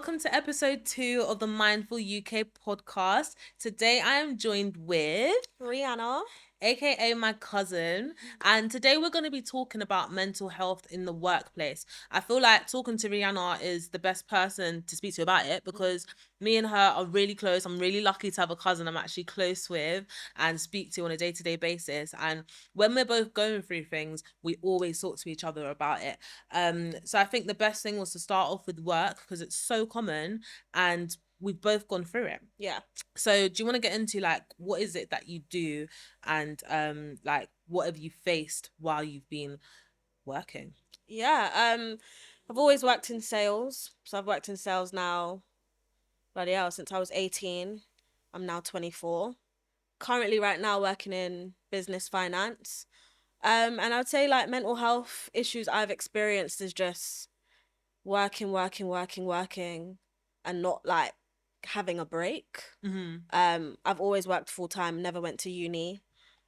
welcome to episode 2 of the Mindful UK podcast. Today I am joined with Rihanna, aka my cousin, and today we're going to be talking about mental health in the workplace. I feel like talking to Rihanna is the best person to speak to about it because me and her are really close. I'm really lucky to have a cousin I'm actually close with and speak to on a day-to-day basis, and when we're both going through things we always talk to each other about it. So I think the best thing was to start off with work because it's so common and we've both gone through it. yeah. So do you want to get into like what is it that you do and like what have you faced while you've been working? I've always worked in sales. So I've worked in sales now, bloody hell, since I was 18. I'm now 24. Currently right now working in business finance. And I'd say like mental health issues I've experienced is just working and not like having a break. I've always worked full time, never went to uni.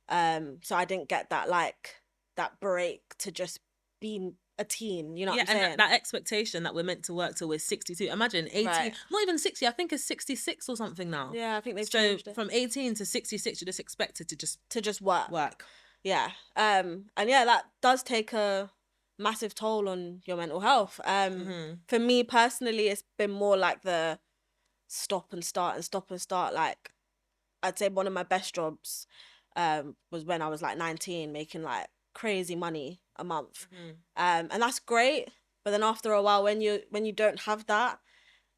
So I didn't get that break to just be a teen, you know what I'm saying? And that expectation that we're meant to work till we're 62. Imagine 18, Right. not even 60, I think it's 66 or something now. Yeah, I think they've So changed it. from 18 to 66, you're just expected to just work. work. Yeah. And yeah, that does take a massive toll on your mental health. For me personally, it's been more like the stop and start. Like, I'd say one of my best jobs was when I was like 19, making like crazy money a month. And that's great. But then after a while, when you don't have that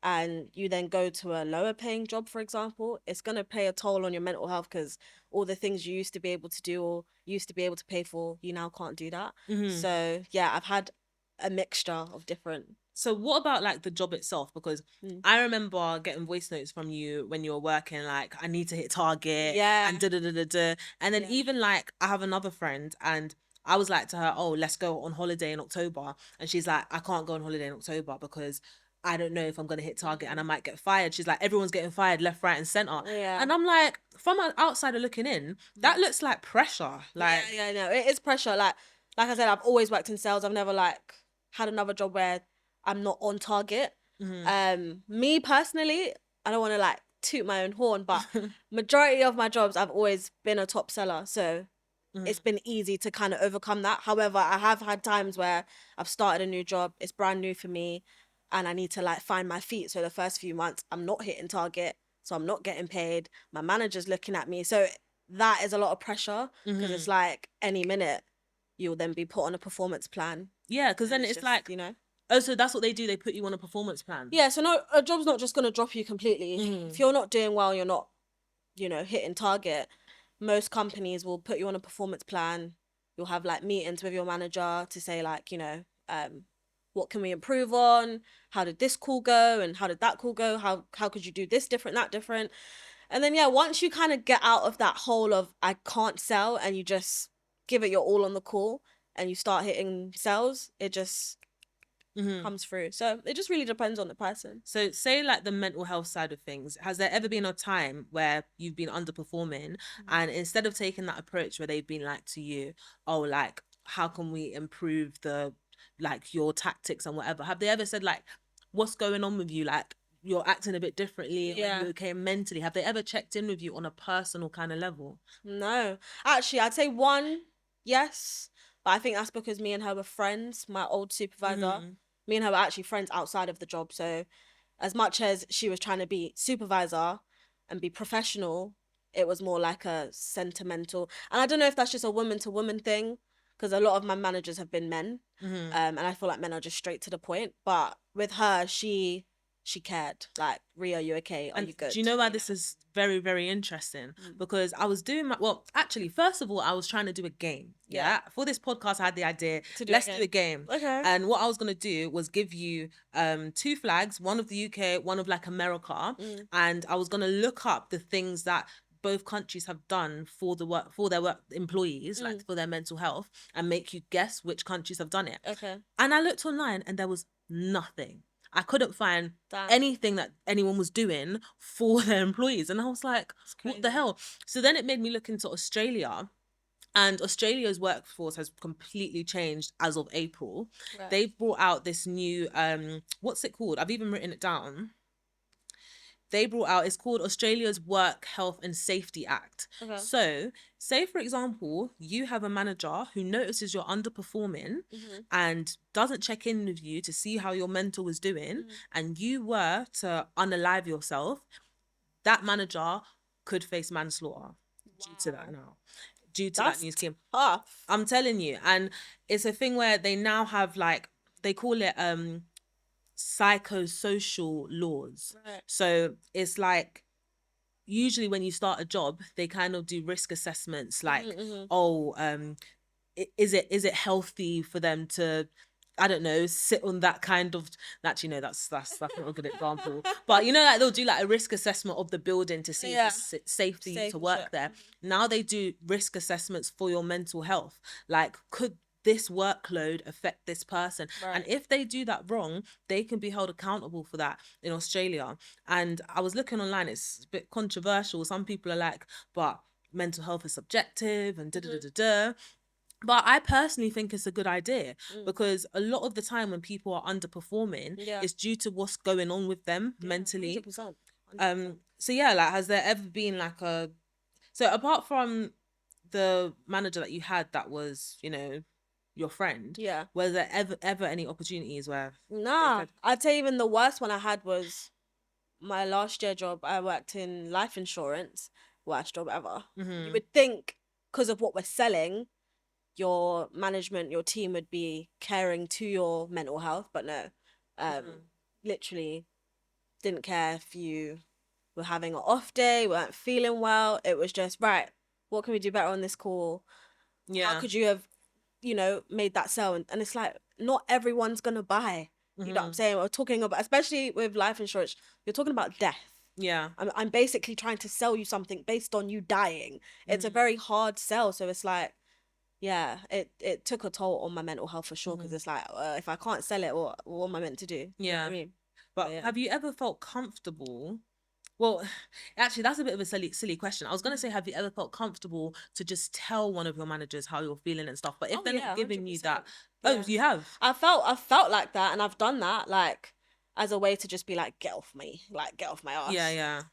and you then go to a lower paying job, for example, it's going to play a toll on your mental health because all the things you used to be able to do or used to be able to pay for, you now can't do that. So yeah, I've had a mixture of different. So what about like the job itself? Because I remember getting voice notes from you when you were working, like, I need to hit target. Yeah. And da-da-da-da-da. And then even like I have another friend and I was like to her, oh, let's go on holiday in October. And she's like, I can't go on holiday in October because I don't know if I'm going to hit target and I might get fired. She's like, everyone's getting fired left, right and center. Yeah. And I'm like, from an outsider looking in, that looks like pressure. Like, yeah, no, it is pressure. Like I said, I've always worked in sales. I've never like had another job where I'm not on target. Me personally, I don't want to like toot my own horn, but majority of my jobs, I've always been a top seller. So it's been easy to kind of overcome that. However, I have had times where I've started a new job, it's brand new for me, and I need to like find my feet. So the first few months, I'm not hitting target, so I'm not getting paid. My manager's looking at me. So that is a lot of pressure because it's like any minute you'll then be put on a performance plan. Yeah, because then it's just, like, you know. Oh, so that's what they do. They put you on a performance plan. Yeah, so no, a job's not just going to drop you completely. If you're not doing well, you're not, hitting target. Most companies will put you on a performance plan. You'll have like meetings with your manager to say like, what can we improve on? How did this call go? And how did that call go? How could you do this different, that different? And then, yeah, once you kind of get out of that hole of I can't sell and you just give it your all on the call and you start hitting sales, it just comes through. So it just really depends on the person. So say like the mental health side of things, has there ever been a time where you've been underperforming and instead of taking that approach where they've been like to you, oh, like, how can we improve like your tactics and whatever? Have they ever said like, what's going on with you? Like, you're acting a bit differently. Yeah. Are you okay mentally? Have they ever checked in with you on a personal kind of level? No. Actually, I'd say one, yes. But I think that's because me and her were friends, my old supervisor. Me and her were actually friends outside of the job. So as much as she was trying to be supervisor and be professional, it was more like a sentimental. And I don't know if that's just a woman to woman thing, because a lot of my managers have been men. And I feel like men are just straight to the point. But with her, she cared. Like, Rhea, are you okay? Are you good? Do you know why this is very, very interesting? Because I was doing actually, first of all, I was trying to do a game. Yeah. For this podcast, I had the idea, let's do a game. Okay. And what I was going to do was give you 2 flags, one of the UK, one of like America. And I was going to look up the things that both countries have done for their work employees, like for their mental health, and make you guess which countries have done it. Okay. And I looked online and there was nothing. I couldn't find anything that anyone was doing for their employees. And I was like, what the hell? So then it made me look into Australia. And Australia's workforce has completely changed as of April. Right. They've brought out this new what's it called? I've even written it down. They brought out, it's called Australia's Work Health and Safety Act. Okay. So, say for example, you have a manager who notices you're underperforming and doesn't check in with you to see how your mental is doing, and you were to unalive yourself, that manager could face manslaughter due to that now. Due to That's that new scheme. tough. I'm telling you. And it's a thing where they now have like, they call it psychosocial laws. Right. So it's like, usually when you start a job, they kind of do risk assessments like, is it healthy for them to, I don't know, sit on that kind of, actually no, that's not a good example, but you know, like they'll do like a risk assessment of the building to see if it's safe to work there. Now they do risk assessments for your mental health, like could this workload affect this person? Right. And if they do that wrong, they can be held accountable for that in Australia. And I was looking online, it's a bit controversial. Some people are like, but mental health is subjective and da-da-da-da-da. But I personally think it's a good idea because a lot of the time when people are underperforming, it's due to what's going on with them mentally. 100%. So yeah, like has there ever been like a, so apart from the manager that you had that was, you know, your friend, were there ever any opportunities where Nah, I'd say even the worst one I had was my last year job. I worked in life insurance, worst job ever. You would think because of what we're selling, your management, your team would be caring to your mental health, but no, literally didn't care if you were having an off day, weren't feeling well. It was just, right, what can we do better on this call? How could you have, you know, made that sell? And it's like, not everyone's gonna buy. You know what I'm saying? We're talking about, especially with life insurance, you're talking about death. Yeah. I'm basically trying to sell you something based on you dying. It's a very hard sell. So it's like, yeah, it took a toll on my mental health for sure. Because it's like, if I can't sell it, what am I meant to do? You know what I mean? But have you ever felt comfortable? Well, actually, that's a bit of a silly question. I was gonna say, have you ever felt comfortable to just tell one of your managers how you're feeling and stuff? But if they're not giving you that, you have. I felt like that, and I've done that, like as a way to just be like, get off me, like get off my ass. Yeah.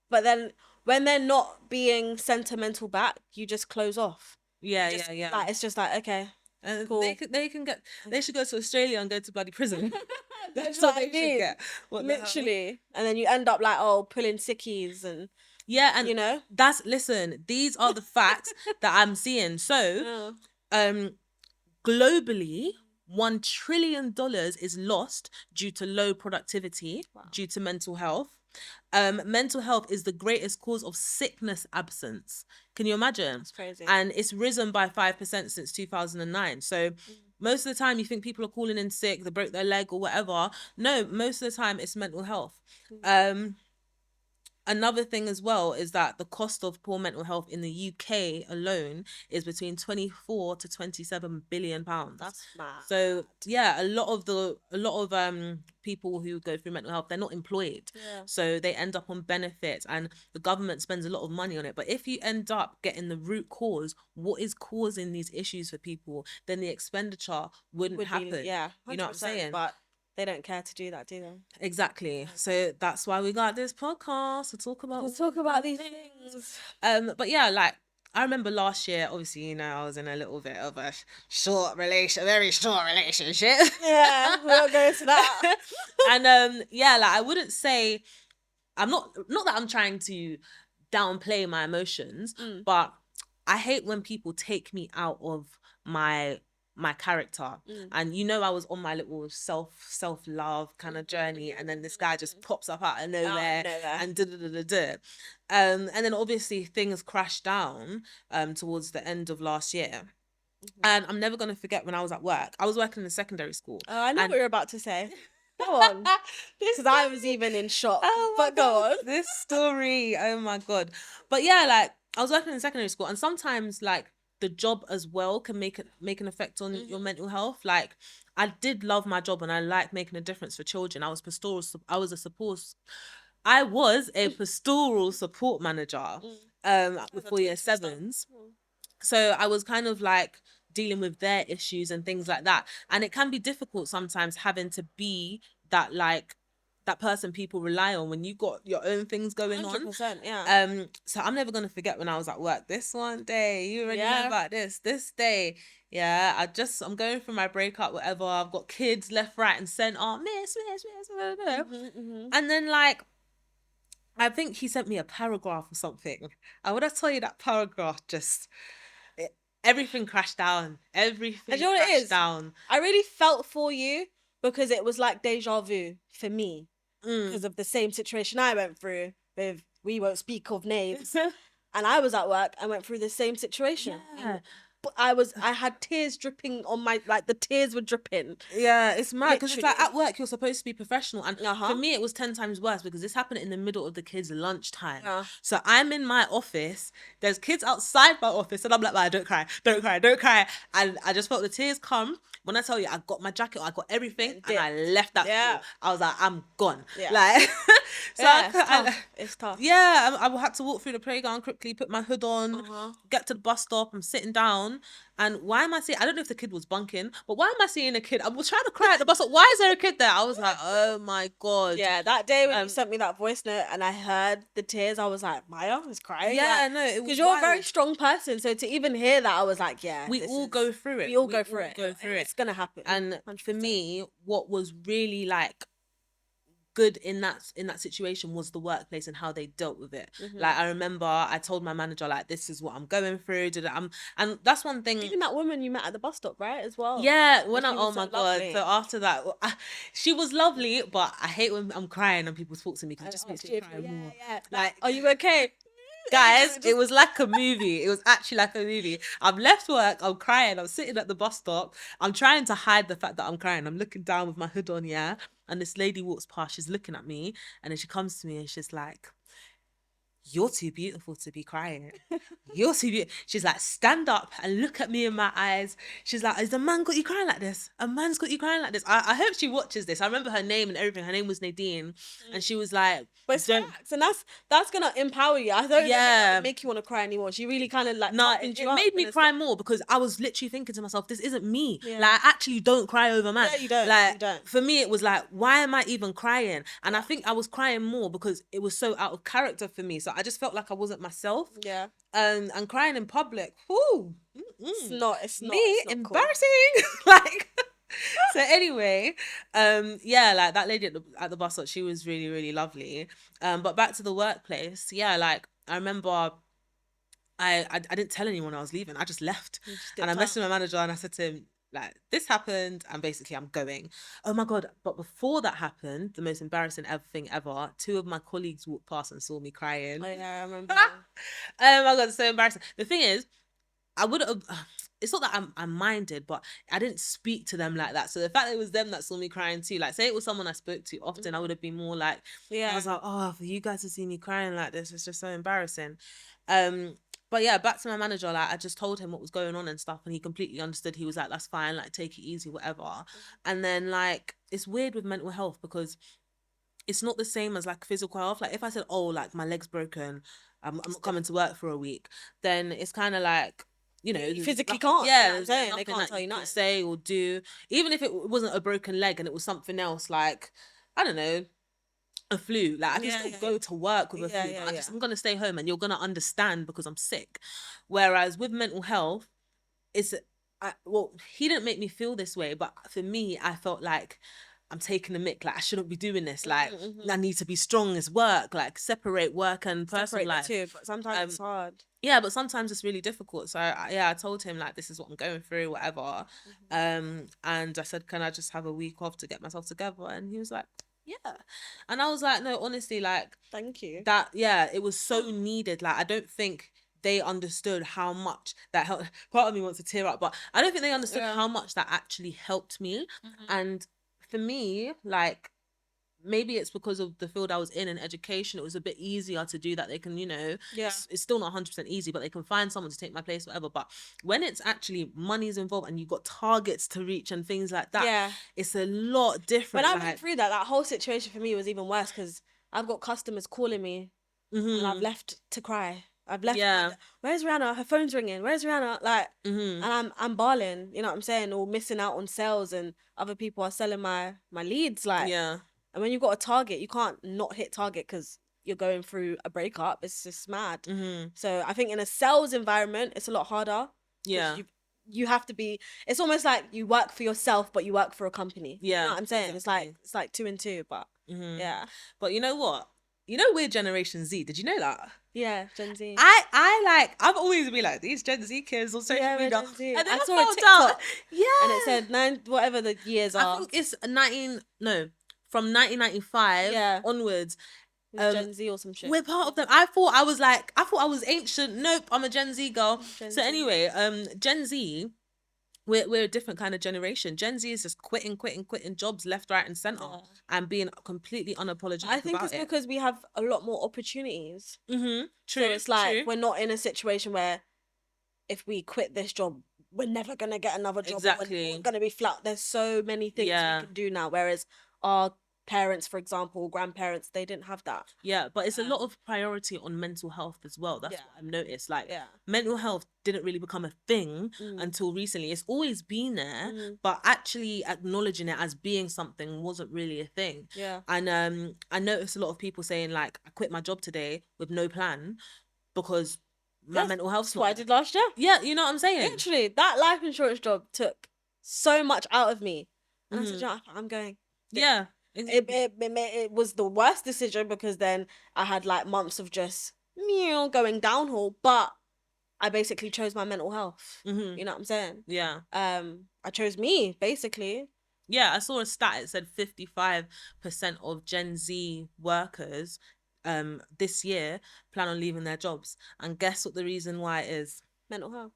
But then when they're not being sentimental back, you just close off. Yeah. Like it's just like, okay, cool. They should go to Australia and go to bloody prison. That's what what they should get. Literally. And then you end up like, pulling sickies and and you know, these are the facts that I'm seeing. So globally, $1 trillion is lost due to low productivity, due to mental health. Mental health is the greatest cause of sickness absence. Can you imagine? That's crazy. And it's risen by 5% since 2009. So most of the time you think people are calling in sick, they broke their leg or whatever. No, most of the time it's mental health. Another thing as well is that the cost of poor mental health in the UK alone is between 24 to 27 billion pounds. That's mad. So yeah, a lot of people who go through mental health, they're not employed. So they end up on benefits and the government spends a lot of money on it. But if you end up getting the root cause, what is causing these issues for people, then the expenditure wouldn't happen. You know what I'm saying? But they don't care to do that, do they? Exactly. So that's why we got this podcast to talk about these things. But yeah, like I remember last year, obviously, you know, I was in a little bit of a very short relationship. Yeah, we won't go into that. And yeah, like I wouldn't say, I'm not that I'm trying to downplay my emotions, but I hate when people take me out of my character. And you know, I was on my little self-love kind of journey, and then this guy just pops up out of nowhere and and then obviously things crashed down towards the end of last year. And I'm never gonna forget when I was at work. I was working in a secondary school. Oh, I know what you're about to say. Go on. Because I was even in shock. But go on. This story, oh my God. But yeah, like I was working in secondary school, and sometimes like the job as well can make an effect on your mental health. Like I did love my job and I like making a difference for children. I was a pastoral support manager with 4 year 7s. So I was kind of like dealing with their issues and things like that. And it can be difficult sometimes having to be that like that person people rely on when you got your own things going on. 100%, yeah. So I'm never gonna forget when I was at work this one day. You already know Yeah. about this day. Yeah, I'm going through my breakup, whatever. I've got kids left, right, and center. Miss. Blah, blah, blah. And then like I think he sent me a paragraph or something. And when I tell you that paragraph just everything crashed down. Everything And you know what it crashed is? down. I really felt for you because it was like deja vu for me because of the same situation I went through with we won't speak of names. And I was at work and went through the same situation. Yeah. But I had tears dripping on my, like the tears were dripping. Yeah, it's mad because it's like Literally. at work you're supposed to be professional, and Uh-huh. for me it was 10 times worse because this happened in the middle of the kids' lunchtime. Yeah. So I'm in my office, there's kids outside my office, and I'm like, "Man, don't cry, don't cry, don't cry," and I just felt the tears come. When I tell you, I got my jacket, I got everything, and I left that Yeah. floor. I was like, I'm gone. Yeah. Like, so Yeah, it's tough. Yeah, I had to walk through the playground quickly, put my hood on, Uh-huh. get to the bus stop. I'm sitting down, and why am I seeing? I don't know if the kid was bunking, but why am I seeing a kid? I was trying to cry at the bus stop. Why is there a kid there? I was like, oh my god. Yeah, that day when you sent me that voice note and I heard the tears, I was like, Maya is crying. Yeah, no, it was because you're a very wild. strong person. So to even hear that, I was like, yeah, We all go through it. We all go through it. It's gonna happen. And 100%. for me, what was really like good in that situation was the workplace and how they dealt with it. Like I remember I told my manager like, this is what I'm going through. And that's one thing. Even that woman you met at the bus stop, right? As well. Yeah, when She was oh my so god. lovely. So after that, she was lovely, but I hate when I'm crying and people talk to me because it just makes me cry more. Yeah. Like, are you okay? guys, it was like a movie. It was actually like a movie. I've left work, I'm crying, I'm sitting at the bus stop, I'm trying to hide the fact that I'm crying. I'm looking down with my hood on, yeah. And this lady walks past, she's looking at me, and then she comes to me and she's like, you're too beautiful to be crying. You're too beautiful. She's like, stand up and look at me in my eyes. She's like, has a man got you crying like this? A man's got you crying like this? I hope she watches this. I remember her name and everything. Her name was Nadine. And she was like, but it's facts, and that's gonna empower you. I don't Yeah. make you want to cry anymore. She really kind of like no, toughened it you up made me and cry more because I was literally thinking to myself, this isn't me. Yeah. Like, I actually don't cry over man. Yeah, you don't. Like, You don't. for me, it was like, why am I even crying? And I think I was crying more because it was so out of character for me. So I just felt like I wasn't myself. Yeah. And crying in public, whoo, It's not. It's not. me it's not embarrassing. Like, so anyway, yeah, like that lady at the bus stop, she was really, really lovely. But back to the workplace, yeah, like I remember I didn't tell anyone I was leaving. I just left. And I messaged my manager and I said to him, like, this happened and basically I'm going. Oh my god. But before that happened, the most embarrassing thing ever, two of my colleagues walked past and saw me crying. Oh yeah, I remember. Oh my god, it's so embarrassing. The thing is, I would have it's not that I minded, but I didn't speak to them like that. So the fact that it was them that saw me crying too, like say it was someone I spoke to often, I would have been more like, Yeah. I was like, oh, for you guys to see me crying like this, it's just so embarrassing. But yeah, back to my manager, like I just told him what was going on and stuff, and he completely understood. He was like, that's fine, like take it easy, whatever. And then like it's weird with mental health because it's not the same as like physical health. Like if I said, oh, like my leg's broken, I'm not coming to work for a week, then it's kind of like, you know, You physically nothing- can't. Yeah, You know what I'm there's saying? They nothing can't that tell you can nothing. say or do. Even if it wasn't a broken leg and it was something else, like I don't know, a flu. Like I can still go to work with a flu. But I'm gonna stay home and you're gonna understand because I'm sick. Whereas with mental health, well, he didn't make me feel this way, but for me, I felt like I'm taking a mick. Like I shouldn't be doing this. Like I need to be strong as work. Like separate work and personal life too, but sometimes it's hard. Yeah, but sometimes it's really difficult. So I told him like, this is what I'm going through, whatever. And I said, can I just have a week off to get myself together? And he was like, yeah. And I was like, no, honestly, like, thank you. That, yeah, it was so needed. Like, I don't think they understood how much that helped. Part of me wants to tear up, but I don't think they understood how much that actually helped me. And for me, like, maybe it's because of the field I was in education, it was a bit easier to do that. They can, you know, it's still not 100% easy, but they can find someone to take my place, whatever. But when it's actually money's involved and you've got targets to reach and things like that, it's a lot different. When I went through that whole situation for me was even worse because I've got customers calling me and I've left to cry. I've left. Yeah. Where's Rihanna? Her phone's ringing. Where's Rihanna? Like, Mm-hmm. and I'm balling. You know what I'm saying? Or missing out on sales, and other people are selling my leads. Like, Yeah. and when you got a target, you can't not hit target because you're going through a breakup. It's just mad. Mm-hmm. So I think in a sales environment, it's a lot harder. Yeah. You have to be. It's almost like you work for yourself, but you work for a company. Yeah. You know what I'm saying? Exactly. It's like 2 and 2, but Mm-hmm. yeah. But you know what? You know we're Generation Z. Did you know that? Yeah, Gen Z. I've always been like these Gen Z kids on social Yeah, we're media. Gen Z. And then I I saw a found TikTok, out. Yeah. and it said 9, whatever the years I are. think it's from 1995 Yeah. onwards. It's Gen Z or some shit. We're part of them. I thought I was ancient. Nope, I'm a Gen Z girl. Gen So Z. anyway, Gen Z, we're a different kind of generation. Gen Z is just quitting jobs left, right, and center, and being completely unapologetic. I think about it's it. because we have a lot more opportunities. Mm-hmm. True. So it's like true. we're not in a situation where if we quit this job, we're never gonna get another job. Exactly. We're gonna be flat. There's so many things we can do now. Whereas our parents, for example, grandparents, they didn't have that. Yeah, but it's a lot of priority on mental health as well. That's what I've noticed. Like, mental health didn't really become a thing until recently. It's always been there, but actually acknowledging it as being something wasn't really a thing. Yeah. And I noticed a lot of people saying like, I quit my job today with no plan because my mental health. That's what I did last year. Yeah, you know what I'm saying? Literally, that life insurance job took so much out of me, and I said, "Yeah, I'm going." Yeah. It was the worst decision because then I had like months of just going downhill, but I basically chose my mental health. You know what I'm saying? Yeah. I chose me basically. Yeah, I saw a stat. It said 55% of Gen Z workers this year plan on leaving their jobs. And guess what the reason why is? Mental health.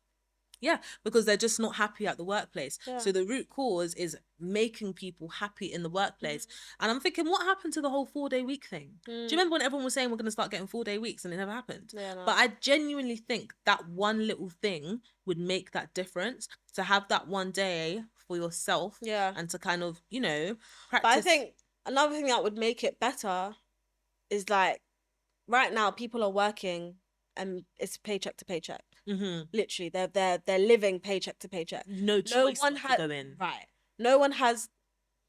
Yeah, because they're just not happy at the workplace. Yeah. So the root cause is making people happy in the workplace. And I'm thinking, what happened to the whole 4-day week thing? Do you remember when everyone was saying we're going to start getting 4-day weeks and it never happened? Yeah, no. But I genuinely think that one little thing would make that difference, to have that one day for yourself. Yeah. And to kind of, practice. But I think another thing that would make it better is like right now people are working and it's paycheck to paycheck. Literally, they're living paycheck to paycheck. No choice to go in. Right. No one has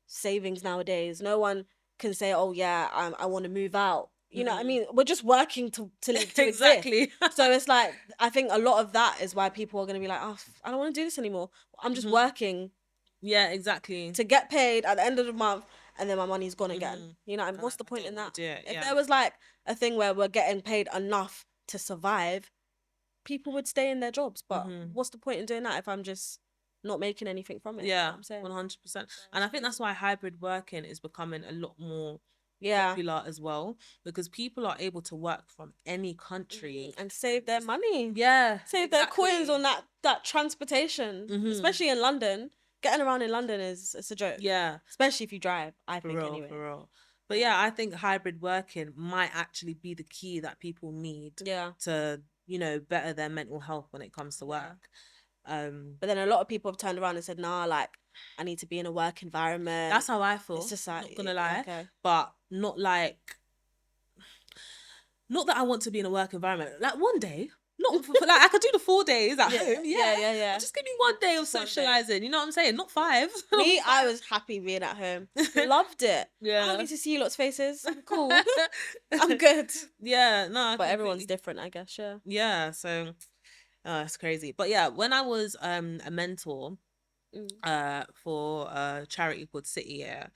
savings nowadays. No one can say, "Oh yeah, I want to move out." You know what I mean? We're just working to exactly. So it's like I think a lot of that is why people are gonna be like, "Oh, I don't want to do this anymore. I'm just working." Yeah, exactly. To get paid at the end of the month, and then my money's gone again. You know, what's the point in that? If there was like a thing where we're getting paid enough to survive, people would stay in their jobs. But what's the point in doing that if I'm just not making anything from it? Yeah, you know what I'm saying? 100%. And I think that's why hybrid working is becoming a lot more popular as well, because people are able to work from any country and save their money. Yeah, save their coins on that transportation, especially in London. Getting around in London it's a joke. Yeah, especially if you drive. I think for real. But yeah, I think hybrid working might actually be the key that people need. To better their mental health when it comes to work. But then a lot of people have turned around and said, "Nah, like I need to be in a work environment." That's how I feel. It's just like, not gonna lie, but not that I want to be in a work environment. Like one day. Not like I could do the 4 days at home. Yeah. Just give me 1 day of socializing. You know what I'm saying? Not 5. Me, I was happy being at home. Loved it. Yeah. I don't need to see lot's faces. I'm cool. I'm good. Yeah, no. But everyone's different, I guess. Yeah. Yeah. So, it's crazy. But yeah, when I was a mentor, for a charity called City Year,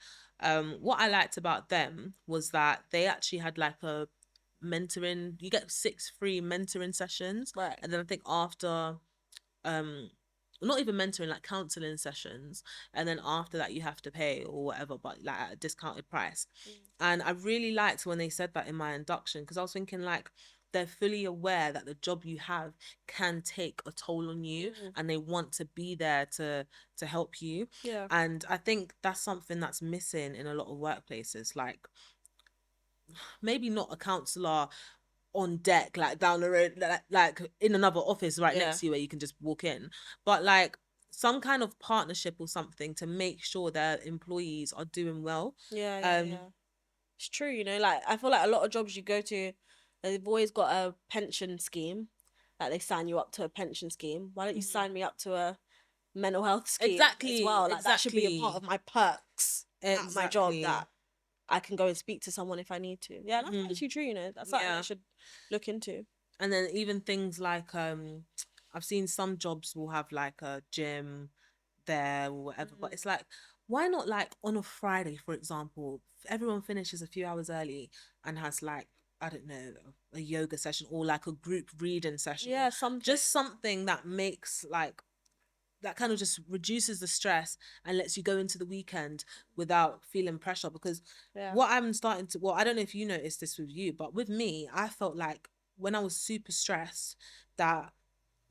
what I liked about them was that they actually had like a mentoring. You get 6 free mentoring sessions, right? And then I think after not even mentoring, like counseling sessions, and then after that you have to pay or whatever, but like at a discounted price. And I really liked when they said that in my induction, because I was thinking like they're fully aware that the job you have can take a toll on you, and they want to be there to help you. Yeah. And I think that's something that's missing in a lot of workplaces. Like maybe not a counselor on deck, like down the road, like in another office right next to you where you can just walk in, but like some kind of partnership or something to make sure their employees are doing well. Yeah. It's true, like I feel like a lot of jobs you go to, they've always got a pension scheme that they sign you up to a pension scheme. Why don't you sign me up to a mental health scheme as well? Like that should be a part of my perks at my job, that I can go and speak to someone if I need to. Yeah, that's actually true, you know. That's something I should look into. And then even things like I've seen some jobs will have like a gym there or whatever, but it's like, why not, like on a Friday, for example, everyone finishes a few hours early and has like, I don't know, a yoga session or like a group reading session. Yeah, something. Just something that makes like, that kind of just reduces the stress and lets you go into the weekend without feeling pressure. Because what I'm starting to, well, I don't know if you noticed this with you, but with me, I felt like when I was super stressed, that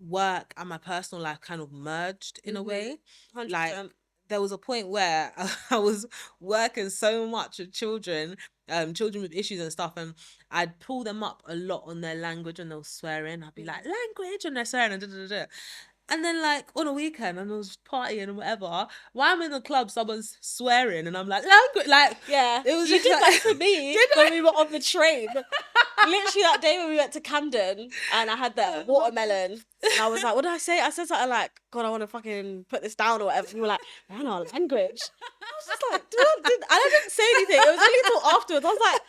work and my personal life kind of merged in a way. 100%. Like there was a point where I was working so much with children with issues and stuff, and I'd pull them up a lot on their language and they were swearing. I'd be like, language, and they're swearing and da da da. And then like on a weekend and I was partying and whatever, while I'm in the club, someone's swearing and I'm like, language, like, yeah, it was you just did like, that to me when we were on the train. Literally that day when we went to Camden and I had that watermelon and I was like, what did I say? I said something like, God, I want to fucking put this down or whatever. And you were like, man, our language. I was just like, I didn't say anything. It was only until afterwards. I was like,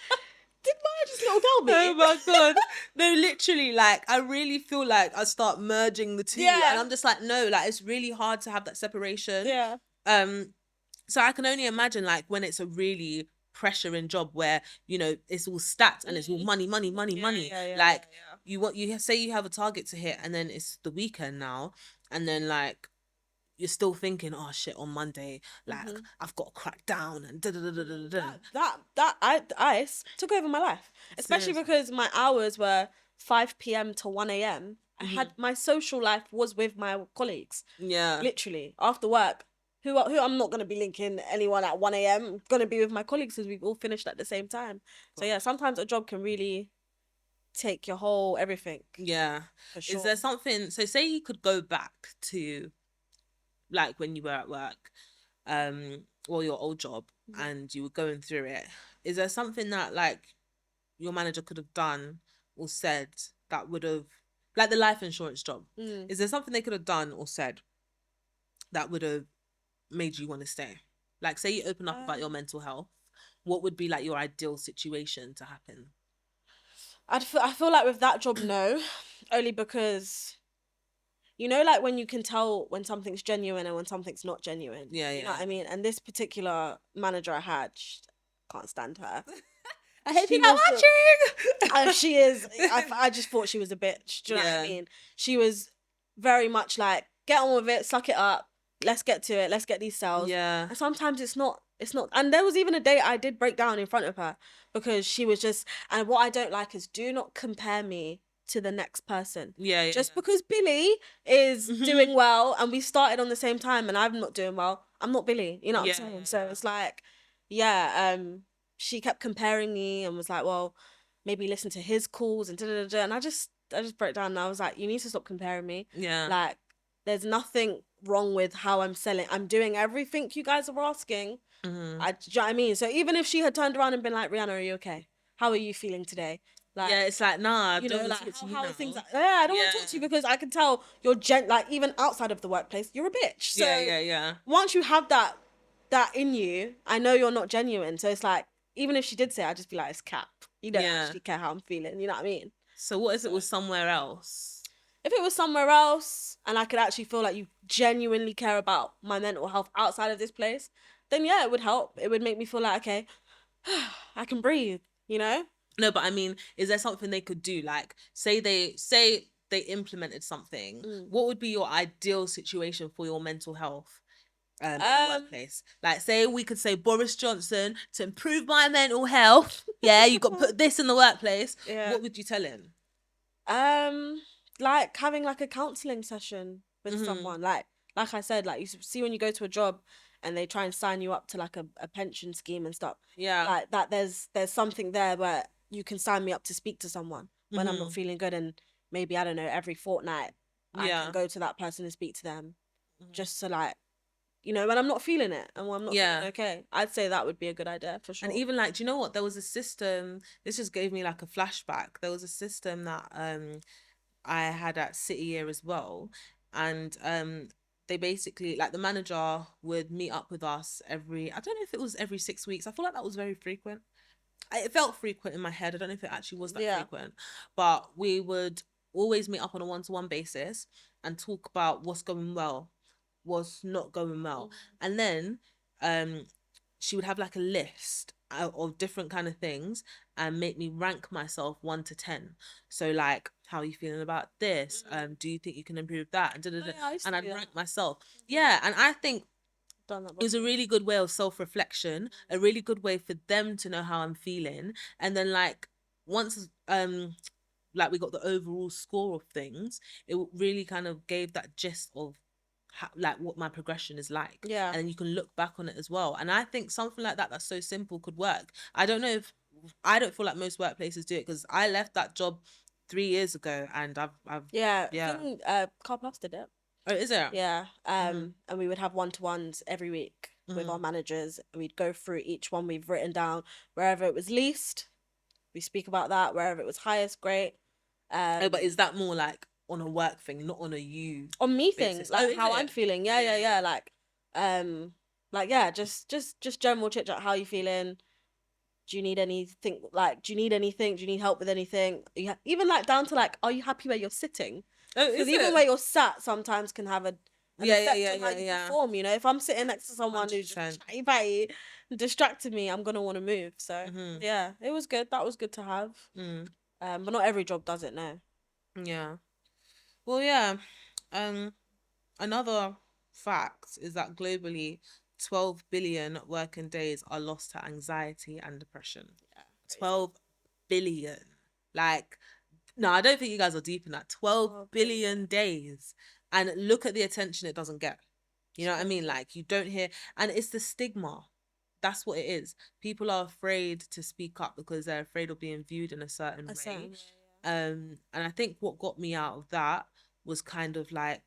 did Maya just little tell me? Oh my God. No, literally, like, I really feel like I start merging the two. Yeah. And I'm just like, no, like, it's really hard to have that separation. Yeah. So I can only imagine, like, when it's a really pressuring job where, you know, it's all stats and it's all money. Like, you say you have a target to hit and then it's the weekend now. And then, like, you're still thinking, oh shit, on Monday, like I've got to crack down and da da da da da. That ice took over my life, especially because my hours were 5 p.m. to 1 a.m. I had my social life was with my colleagues. Yeah, literally after work. Who I'm not gonna be linking anyone at 1 a.m. I'm gonna be with my colleagues because we've all finished at the same time. So yeah, sometimes a job can really take your whole everything. Yeah, for sure. Is there something? So say you could go back to, like when you were at work, or your old job, and you were going through it, is there something that like your manager could have done or said that would have, like the life insurance job, is there something they could have done or said that would have made you want to stay? Like say you open up about your mental health, what would be like your ideal situation to happen? I feel like with that job, no, only because, you know, like when you can tell when something's genuine and when something's not genuine. Yeah, yeah. You know what I mean? And this particular manager I had, can't stand her. I hope you're not watching. She is. I just thought she was a bitch. Do you know what I mean? She was very much like, get on with it, suck it up. Let's get to it. Let's get these sales. Yeah. And sometimes it's not. And there was even a day I did break down in front of her because she was just. And what I don't like is, do not compare me to the next person. Yeah. Just because Billy is doing well and we started on the same time and I'm not doing well, I'm not Billy. You know what I'm saying? So it's like, she kept comparing me and was like, well, maybe listen to his calls and da-da-da-da. And I just broke down and I was like, you need to stop comparing me. Yeah. Like, there's nothing wrong with how I'm selling. I'm doing everything you guys are asking. Do you know what I mean? So even if she had turned around and been like, Rihanna, are you okay? How are you feeling today? Like, yeah, it's like, nah, you know, like how are things like, I don't want to talk to you because I can tell you're like even outside of the workplace, you're a bitch. So yeah. Once you have that in you, I know you're not genuine. So it's like, even if she did say it, I'd just be like, it's cap. You don't actually care how I'm feeling. You know what I mean? So what if it was somewhere else? If it was somewhere else and I could actually feel like you genuinely care about my mental health outside of this place, then yeah, it would help. It would make me feel like, okay, I can breathe, you know? No, but I mean, is there something they could do? Like, say they implemented something. What would be your ideal situation for your mental health in the workplace? Like, say we could say Boris Johnson, to improve my mental health. Yeah, you got to put this in the workplace. Yeah. What would you tell him? Like having like a counselling session with someone. Like I said, like you see when you go to a job and they try and sign you up to like a pension scheme and stuff. Yeah. Like that there's something there where you can sign me up to speak to someone when I'm not feeling good, and maybe, I don't know, every fortnight I can go to that person and speak to them just to like you know, when I'm not feeling it and when I'm not Yeah. feeling okay. I'd say that would be a good idea for sure. And even like, do you know what? There was a system. This just gave me like a flashback. There was a system that I had at City Year as well, and they basically, like, the manager would meet up with us every, I don't know if it was every 6 weeks. I feel like that was very frequent. It felt frequent in my head. I don't know if it actually was that frequent, but we would always meet up on a one-to-one basis and talk about what's going well, what's not going well. And then she would have like a list of different kind of things and make me rank myself 1 to 10. So like, how are you feeling about this? Do you think you can improve that? And and I'd rank myself. Yeah, and I think it was a really good way of self-reflection, a really good way for them to know how I'm feeling. And then like, once like we got the overall score of things, it really kind of gave that gist of like what my progression is like. Yeah. And then you can look back on it as well. And I think something like that that's so simple could work. I don't know if, I don't feel like most workplaces do it, because I left that job 3 years ago and I've I think Car Plus did it. Oh, is it? Yeah. And we would have one-to-ones every week with our managers. We'd go through each one we've written down. Wherever it was least, we speak about that. Wherever it was highest, great. But is that more like on a work thing, not on a you on me thing, basis? like how I'm feeling? Yeah. Like yeah, just general chit chat. How you feeling? Do you need anything? Like, do you need anything? Do you need help with anything? Even like down to like, are you happy where you're sitting? Because even where you're sat sometimes can have an effect on how you perform. You know, if I'm sitting next to someone 100%. Who's chatty patty, distracted me, I'm gonna want to move. So yeah, it was good. That was good to have. But not every job does it. No. Yeah. Well, yeah. Another fact is that globally, 12 billion working days are lost to anxiety and depression. Yeah. 12 billion. Like, no, I don't think you guys are deep in that. 12 billion days. And look at the attention it doesn't get. You know what I mean? Like, you don't hear, and it's the stigma. That's what it is. People are afraid to speak up because they're afraid of being viewed in a certain way. And I think what got me out of that was kind of like,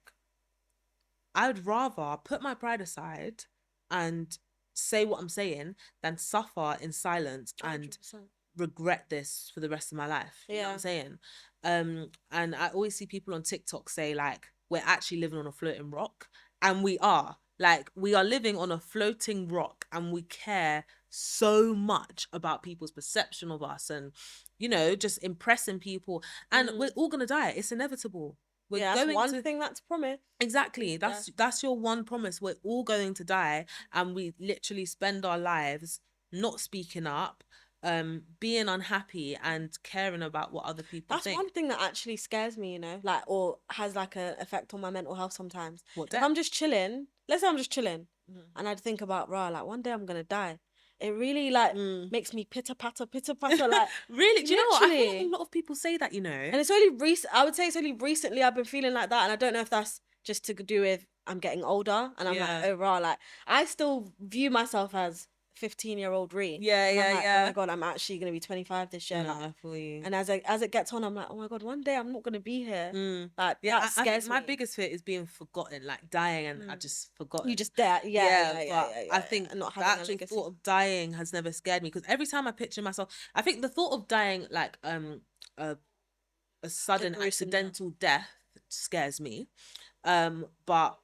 I would rather put my pride aside and say what I'm saying than suffer in silence and 100%. Regret this for the rest of my life. You know what I'm saying? And I always see people on TikTok say like, we're actually living on a floating rock. And we are. Like, we are living on a floating rock, and we care so much about people's perception of us and, you know, just impressing people. And we're all going to die. It's inevitable. That's one thing that's promised. Exactly. That's your one promise. We're all going to die, and we literally spend our lives not speaking up, being unhappy and caring about what other people think. That's one thing that actually scares me, you know, like, or has like an effect on my mental health sometimes. What, if I'm just chilling, let's say I'm just chilling, and I'd think about, like, one day I'm gonna die. It really like makes me pitter patter like. Really? Do you know what? I feel like a lot of people say that, you know. And it's only recent. I would say it's only recently I've been feeling like that, and I don't know if that's just to do with I'm getting older, and I'm like, oh rah, like I still view myself as 15-year-old Ree. Oh my god, I'm actually gonna be 25 this year. No, like, I feel you. And as it gets on, I'm like, oh my god, one day I'm not gonna be here. Like, that scares me. My biggest fear is being forgotten, like dying, and I just forgot. You just there, I think not the actual thought of dying has never scared me, because every time I picture myself, I think the thought of dying like a sudden accidental death scares me. But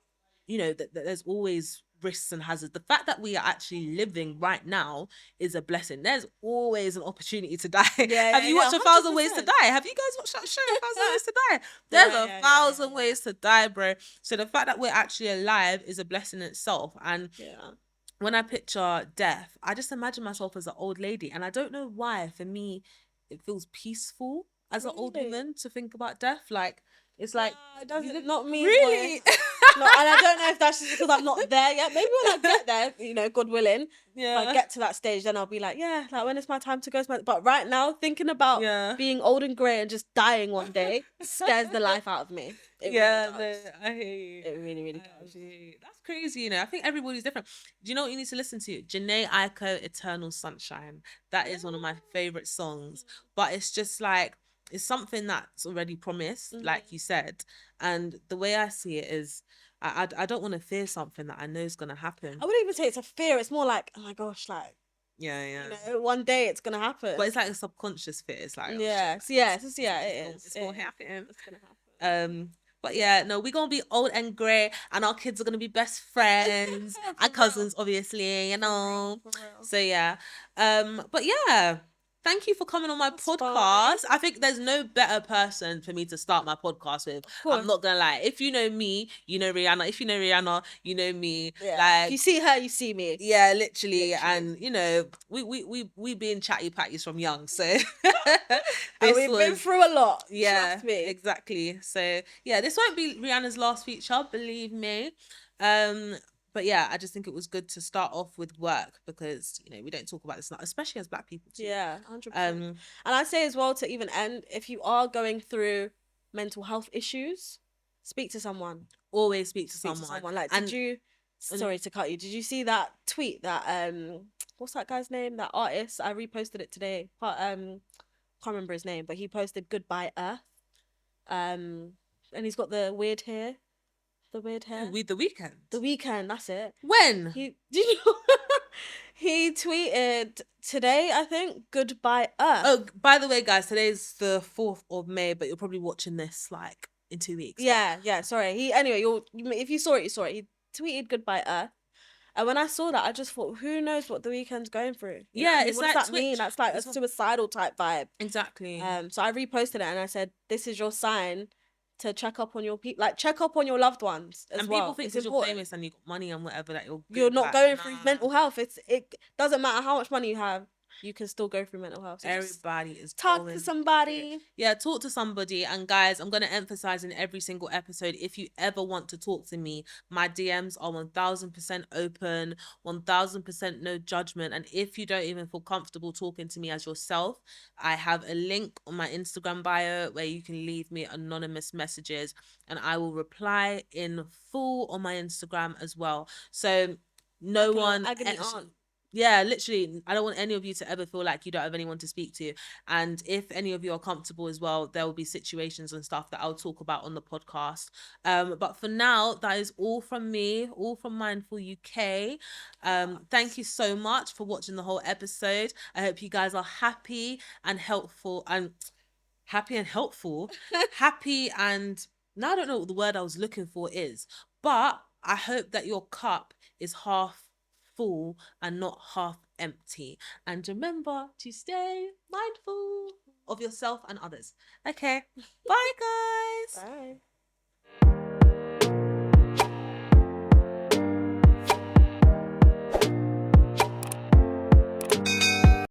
you know that there's always risks and hazards. The fact that we are actually living right now is a blessing. There's always an opportunity to die. Have you watched 1,000 Ways to Die? Have you guys watched that show, 1,000 Ways to Die? There's 1,000 ways to die, bro. So the fact that we're actually alive is a blessing in itself. And when I picture death, I just imagine myself as an old lady, and I don't know why. For me, it feels peaceful as an old woman to think about death. Like, it's like, it doesn't, not me, really. No, and I don't know if that's just because I'm not there yet. Maybe when I get there, you know, God willing, if I get to that stage, then I'll be like, yeah, like, when it's my time to go. But right now, thinking about being old and grey and just dying one day scares the life out of me. It really does. I hear you. It really, really does. That's crazy, you know. I think everybody's different. Do you know what you need to listen to? Jhené Aiko, Eternal Sunshine. That is one of my favourite songs. But it's just like, it's something that's already promised, like you said. And the way I see it is, I don't want to fear something that I know is gonna happen. I wouldn't even say it's a fear. It's more like, oh my gosh, like, Yeah. you know, one day it's gonna happen. But it's like a subconscious fear. It's like, yeah, oh, yeah, shit, it is. it's gonna happen. It's gonna happen. But yeah, no, we're gonna be old and grey, and our kids are gonna be best friends and cousins, obviously, you know. For real. So yeah, but yeah, thank you for coming on my podcast. fine. I think there's no better person for me to start my podcast with. course. I'm not gonna lie. If you know me, you know Rihanna. If you know Rihanna, you know me. Yeah. Like, If you see her, you see me. yeah, literally. Literally. And you know, we been chatty patties from young, so And we've been through a lot. yeah, Trust me. exactly. So yeah, this won't be Rihanna's last feature, believe me. But yeah, I just think it was good to start off with work because you know we don't talk about this, especially as Black people too. Yeah, 100%. Um, And I say as well, to even end, if you are going through mental health issues, speak to someone. always speak to Speak to someone. someone. Like, And did you? Sorry to cut you. Did you see that tweet that what's that guy's name? That artist. I reposted it today. But can't remember his name, but he posted "Goodbye Earth." And he's got the weird hair. The weird hair. with The Weeknd. The Weeknd. That's it. When? He did you know? He tweeted today, I think, "Goodbye Earth." Oh, by the way, guys, today's the 4th of May, but you're probably watching this like in 2 weeks. Yeah. Sorry. If you saw it, you saw it. He tweeted "Goodbye Earth," and when I saw that, I just thought, who knows what The Weeknd's going through? You know what I mean? it's what like does that Twitch. mean? That's like a suicidal type vibe. Exactly. So I reposted it and I said, "This is your sign to check up on your people, like check up on your loved ones as and well. people think It's because you're important. famous and you got money and whatever that you're You're good, not like, going through nah. mental health. It doesn't matter how much money you have, you can still go through mental health. So just Everybody is talk going to through somebody. it. Yeah, talk to somebody. And guys, I'm going to emphasize in every single episode, if you ever want to talk to me, my DMs are 1000% open, 1000% no judgment. And if you don't even feel comfortable talking to me as yourself, I have a link on my Instagram bio where you can leave me anonymous messages and I will reply in full on my Instagram as well. So no one Agony aunt. yeah, literally, I don't want any of you to ever feel like you don't have anyone to speak to. And if any of you are comfortable as well, there will be situations and stuff that I'll talk about on the podcast. But for now, that is all from me, all from Mindful UK. Thank you so much for watching the whole episode. I hope you guys are happy and helpful and happy and helpful. Happy and now I don't know what the word I was looking for is, but I hope that your cup is half full and not half empty. And remember to stay mindful of yourself and others. Okay. Bye, guys. Bye.